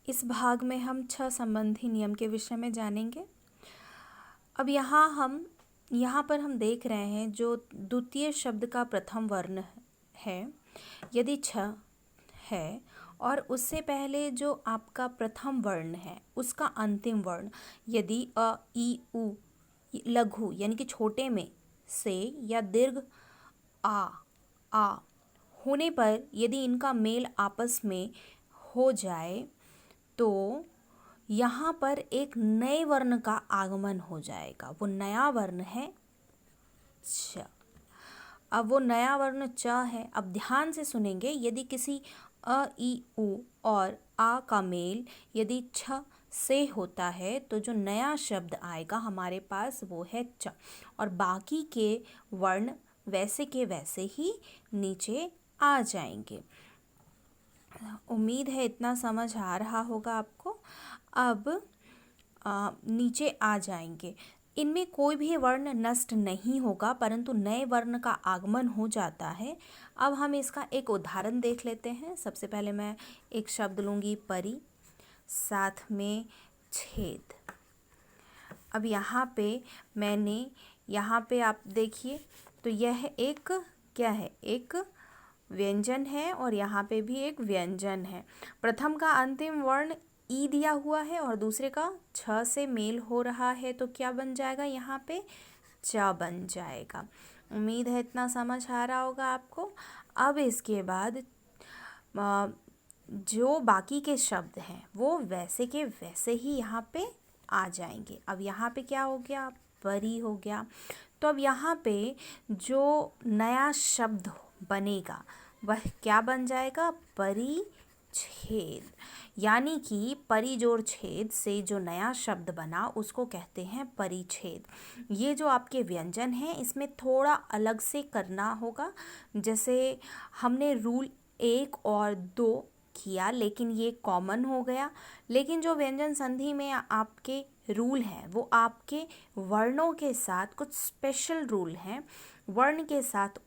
इस भाग में हम छ संबंधी नियम के विषय में जानेंगे। अब यहाँ पर हम देख रहे हैं जो द्वितीय शब्द का प्रथम वर्ण है, यदि छ है और उससे पहले जो आपका प्रथम वर्ण है उसका अंतिम वर्ण यदि अ, ई, उ लघु यानी कि छोटे में से या दीर्घ आ होने पर यदि इनका मेल आपस में हो जाए तो यहाँ पर एक नए वर्ण का आगमन हो जाएगा। वो नया वर्ण है च। अब वो नया वर्ण च है। अब ध्यान से सुनेंगे, यदि किसी अ, ई, उ और आ का मेल यदि छ से होता है तो जो नया शब्द आएगा हमारे पास वो है च, और बाकी के वर्ण वैसे के वैसे ही नीचे आ जाएंगे। उम्मीद है इतना समझ आ रहा होगा आपको। अब नीचे आ जाएंगे। इनमें कोई भी वर्ण नष्ट नहीं होगा परंतु नए वर्ण का आगमन हो जाता है। अब हम इसका एक उदाहरण देख लेते हैं। सबसे पहले मैं एक शब्द लूँगी परी, साथ में छेद। अब यहाँ पे आप देखिए तो यह एक क्या है, एक व्यंजन है और यहाँ पे भी एक व्यंजन है। प्रथम का अंतिम वर्ण ई दिया हुआ है और दूसरे का छ से मेल हो रहा है तो क्या बन जाएगा, यहाँ पे च बन जाएगा। उम्मीद है इतना समझ आ रहा होगा आपको। अब इसके बाद जो बाकी के शब्द हैं वो वैसे के वैसे ही यहाँ पे आ जाएंगे। अब यहाँ पे क्या हो गया, परी हो गया। तो अब यहाँ पे जो नया शब्द बनेगा वह क्या बन जाएगा, परिच्छेद। यानी कि परी जोड़ छेद से जो नया शब्द बना उसको कहते हैं परिच्छेद। ये जो आपके व्यंजन हैं इसमें थोड़ा अलग से करना होगा। जैसे हमने रूल 1 और 2 किया लेकिन ये कॉमन हो गया, लेकिन जो व्यंजन संधि में आपके रूल हैं वो आपके वर्णों के साथ कुछ स्पेशल रूल हैं वर्ण के साथ।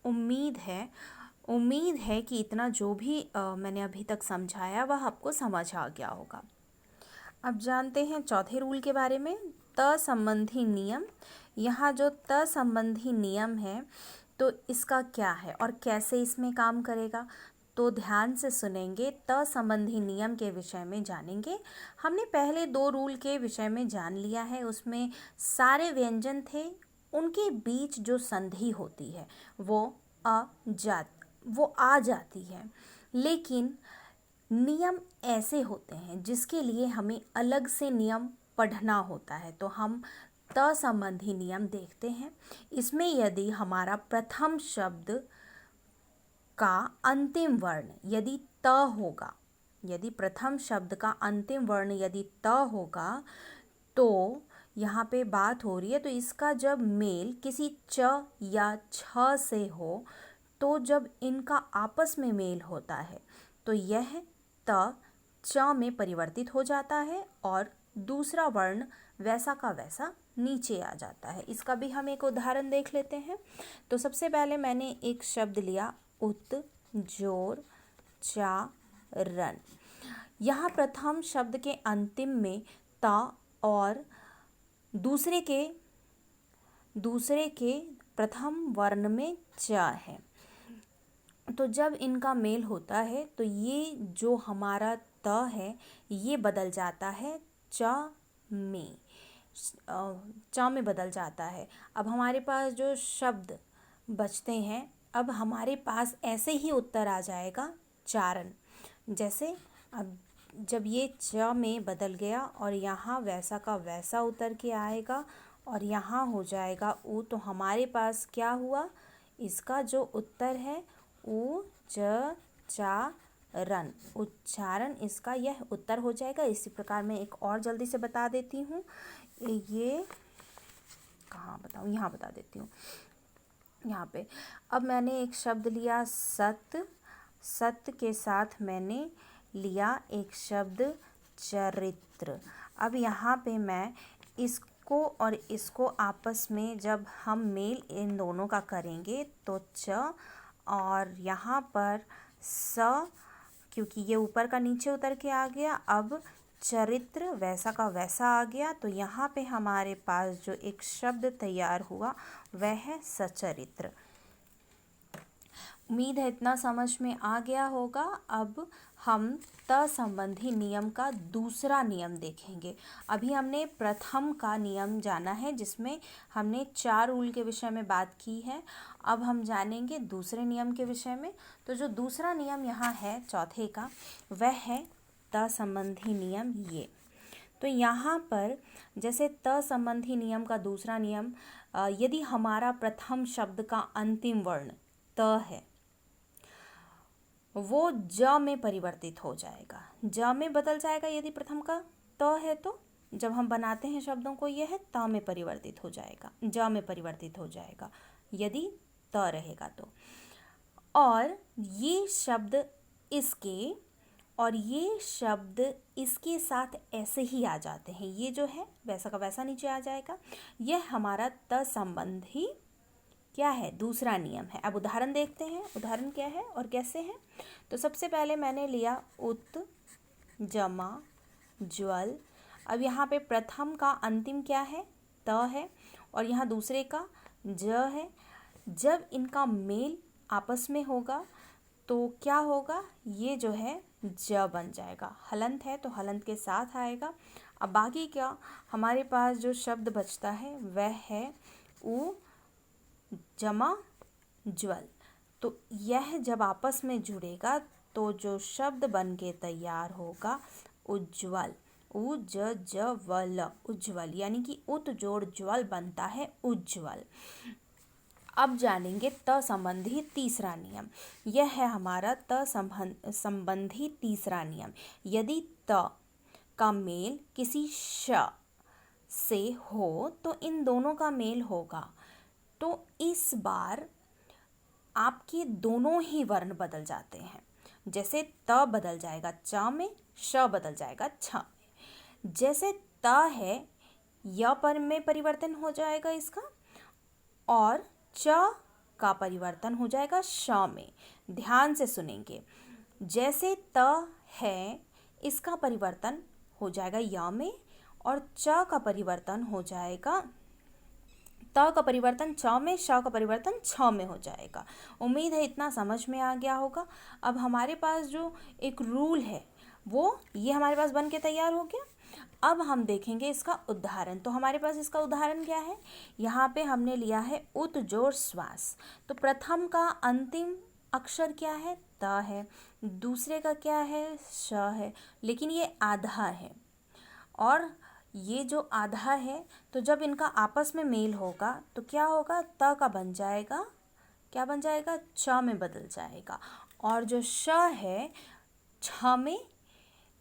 उम्मीद है कि इतना जो भी मैंने अभी तक समझाया वह आपको समझ आ गया होगा। अब जानते हैं चौथे रूल के बारे में, त संबंधी नियम। यहाँ जो त संबंधी नियम है तो इसका क्या है और कैसे इसमें काम करेगा, तो ध्यान से सुनेंगे। त संबंधी नियम के विषय में जानेंगे। हमने पहले 2 रूल के विषय में जान लिया है, उसमें सारे व्यंजन थे, उनके बीच जो संधि होती है वो आ जाती है। लेकिन नियम ऐसे होते हैं जिसके लिए हमें अलग से नियम पढ़ना होता है। तो हम त संबंधी नियम देखते हैं। इसमें यदि हमारा प्रथम शब्द का अंतिम वर्ण यदि त होगा, यदि प्रथम शब्द का अंतिम वर्ण यदि त होगा तो यहाँ पे बात हो रही है, तो इसका जब मेल किसी च या छ से हो तो जब इनका आपस में मेल होता है तो यह त च में परिवर्तित हो जाता है और दूसरा वर्ण वैसा का वैसा नीचे आ जाता है। इसका भी हम एक उदाहरण देख लेते हैं। तो सबसे पहले मैंने एक शब्द लिया उत, जोर, चारण। यहाँ प्रथम शब्द के अंतिम में ता और दूसरे के प्रथम वर्ण में च है। तो जब इनका मेल होता है तो ये जो हमारा त है ये बदल जाता है च में बदल जाता है। अब हमारे पास जो शब्द बचते हैं, अब हमारे पास ऐसे ही उत्तर आ जाएगा चारण। जैसे अब जब ये च में बदल गया और यहाँ वैसा का वैसा उतर के आएगा और यहाँ हो जाएगा उ, तो हमारे पास क्या हुआ, इसका जो उत्तर है उच्चारण। उच्चारण इसका यह उत्तर हो जाएगा। इसी प्रकार मैं एक और जल्दी से बता देती हूँ। ये कहाँ बताऊँ, यहाँ बता देती हूँ। यहाँ पे अब मैंने एक शब्द लिया सत्य, सत्य के साथ मैंने लिया एक शब्द चरित्र। अब यहाँ पे मैं इसको और इसको आपस में जब हम मेल इन दोनों का करेंगे तो च और यहाँ पर स, क्योंकि ये ऊपर का नीचे उतर के आ गया, अब चरित्र वैसा का वैसा आ गया। तो यहाँ पे हमारे पास जो एक शब्द तैयार हुआ वह है सचरित्र। उम्मीद है इतना समझ में आ गया होगा। अब हम त संबंधी नियम का दूसरा नियम देखेंगे। अभी हमने प्रथम का नियम जाना है जिसमें हमने 4 रूल के विषय में बात की है। अब हम जानेंगे दूसरे नियम के विषय में। तो जो दूसरा नियम यहाँ है चौथे का, वह है त संबंधी नियम ये। तो यहाँ पर जैसे त संबंधी नियम का दूसरा नियम, यदि हमारा प्रथम शब्द का अंतिम वर्ण त है वो ज में परिवर्तित हो जाएगा, ज में बदल जाएगा। यदि प्रथम का त है तो जब हम बनाते हैं शब्दों को यह है त में परिवर्तित हो जाएगा, ज में परिवर्तित हो जाएगा यदि त रहेगा तो। और ये शब्द इसके और ये शब्द इसके साथ ऐसे ही आ जाते हैं। ये जो है वैसा का वैसा नीचे आ जाएगा। यह हमारा त संबंधी क्या है, दूसरा नियम है। अब उदाहरण देखते हैं, उदाहरण क्या है और कैसे है। तो सबसे पहले मैंने लिया उत, जमा, ज्वल। अब यहाँ पे प्रथम का अंतिम क्या है, त है, और यहाँ दूसरे का ज है। जब इनका मेल आपस में होगा तो क्या होगा, ये जो है ज बन जाएगा। हलंत है तो हलंत के साथ आएगा। अब बाकी क्या हमारे पास जो शब्द बचता है वह है उ, जमा, ज्वल। तो यह जब आपस में जुड़ेगा तो जो शब्द बन के तैयार होगा उज्ज्वल, उ ज ज व ल, उज्ज्वल, यानी कि उत जोड़ ज्वल बनता है उज्ज्वल। अब जानेंगे त संबंधी तीसरा नियम। यह है हमारा त संबंधी तीसरा नियम। यदि त का मेल किसी श से हो तो इन दोनों का मेल होगा। तो इस बार आपके दोनों ही वर्ण बदल जाते हैं। जैसे त बदल जाएगा च में, श बदल जाएगा छ में। जैसे त है य पर में परिवर्तन हो जाएगा इसका, और च का परिवर्तन हो जाएगा श में। ध्यान से सुनेंगे। जैसे त है इसका परिवर्तन हो जाएगा य में, और च का परिवर्तन हो जाएगा, त का परिवर्तन च में, श का परिवर्तन छ में हो जाएगा। उम्मीद है इतना समझ में आ गया होगा। अब हमारे पास जो एक रूल है वो ये हमारे पास बन के तैयार हो गया। अब हम देखेंगे इसका उदाहरण। तो हमारे पास इसका उदाहरण क्या है, यहाँ पे हमने लिया है उत जोड़ श्वास। तो प्रथम का अंतिम अक्षर क्या है, त है। दूसरे का क्या है, श है, लेकिन ये आधा है। और ये जो आधा है तो जब इनका आपस में मेल होगा तो क्या होगा, त का बन जाएगा, क्या बन जाएगा, च में बदल जाएगा। और जो श है छ में।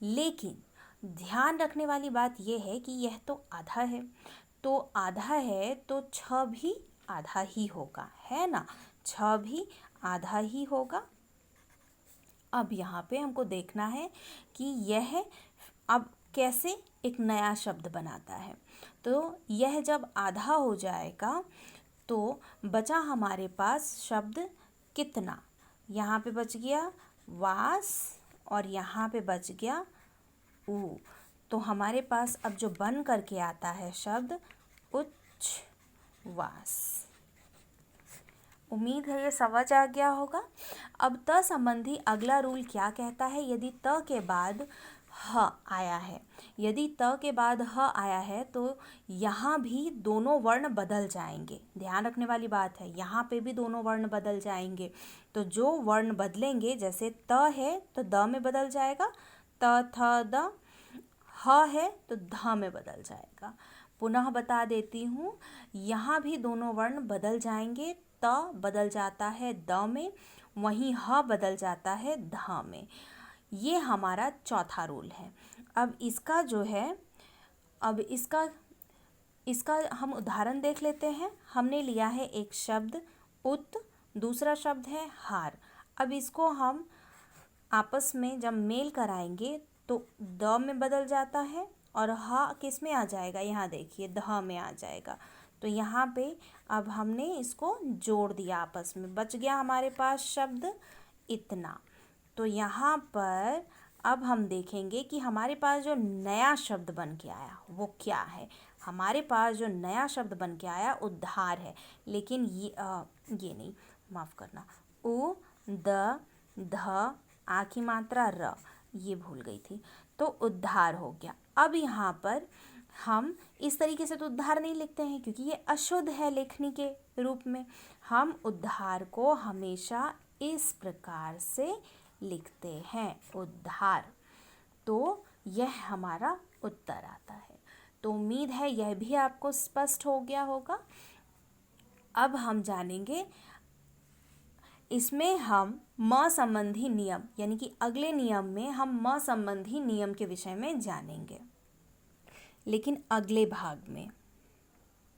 लेकिन ध्यान रखने वाली बात यह है कि यह तो आधा है, तो आधा है तो छ भी आधा ही होगा, है ना, छ भी आधा ही होगा। अब यहाँ पे हमको देखना है कि यह अब कैसे एक नया शब्द बनाता है। तो यह जब आधा हो जाएगा तो बचा हमारे पास शब्द कितना। यहाँ पे बच गया वास और यहाँ पे बच गया ऊ। तो हमारे पास अब जो बन करके आता है शब्द उच्छ्वास। उम्मीद है ये समझ आ गया होगा। अब त संबंधी अगला रूल क्या कहता है, यदि त के बाद ह आया है, यदि त के बाद ह आया है तो यहाँ भी दोनों वर्ण बदल जाएंगे। ध्यान रखने वाली बात है, यहाँ पे भी दोनों वर्ण बदल जाएंगे। तो जो वर्ण बदलेंगे, जैसे त है तो द में बदल जाएगा, त थ द। ह है तो ध में बदल जाएगा। पुनः बता देती हूँ, यहाँ भी दोनों वर्ण बदल जाएंगे। त बदल जाता है द में, वहीं ह बदल जाता है ध में। ये हमारा चौथा रूल है। अब इसका जो है, अब इसका हम उदाहरण देख लेते हैं। हमने लिया है एक शब्द उत, दूसरा शब्द है हार। अब इसको हम आपस में जब मेल कराएंगे तो द में बदल जाता है और ह किस में आ जाएगा, यहाँ देखिए ध में आ जाएगा। तो यहाँ पे अब हमने इसको जोड़ दिया आपस में, बच गया हमारे पास शब्द इतना। तो यहाँ पर अब हम देखेंगे कि हमारे पास जो नया शब्द बन के आया वो क्या है। हमारे पास जो नया शब्द बन के आया उद्धार है, लेकिन ये नहीं, माफ़ करना, उ द ध आ की मात्रा र, ये भूल गई थी, तो उद्धार हो गया। अब यहाँ पर हम इस तरीके से तो उद्धार नहीं लिखते हैं क्योंकि ये अशुद्ध है लेखनी के रूप में। हम उद्धार को हमेशा इस प्रकार से लिखते हैं, उद्धार। तो यह हमारा उत्तर आता है। तो उम्मीद है यह भी आपको स्पष्ट हो गया होगा। अब हम जानेंगे, इसमें हम म संबंधी नियम यानी कि अगले नियम में हम म संबंधी नियम के विषय में जानेंगे, लेकिन अगले भाग में।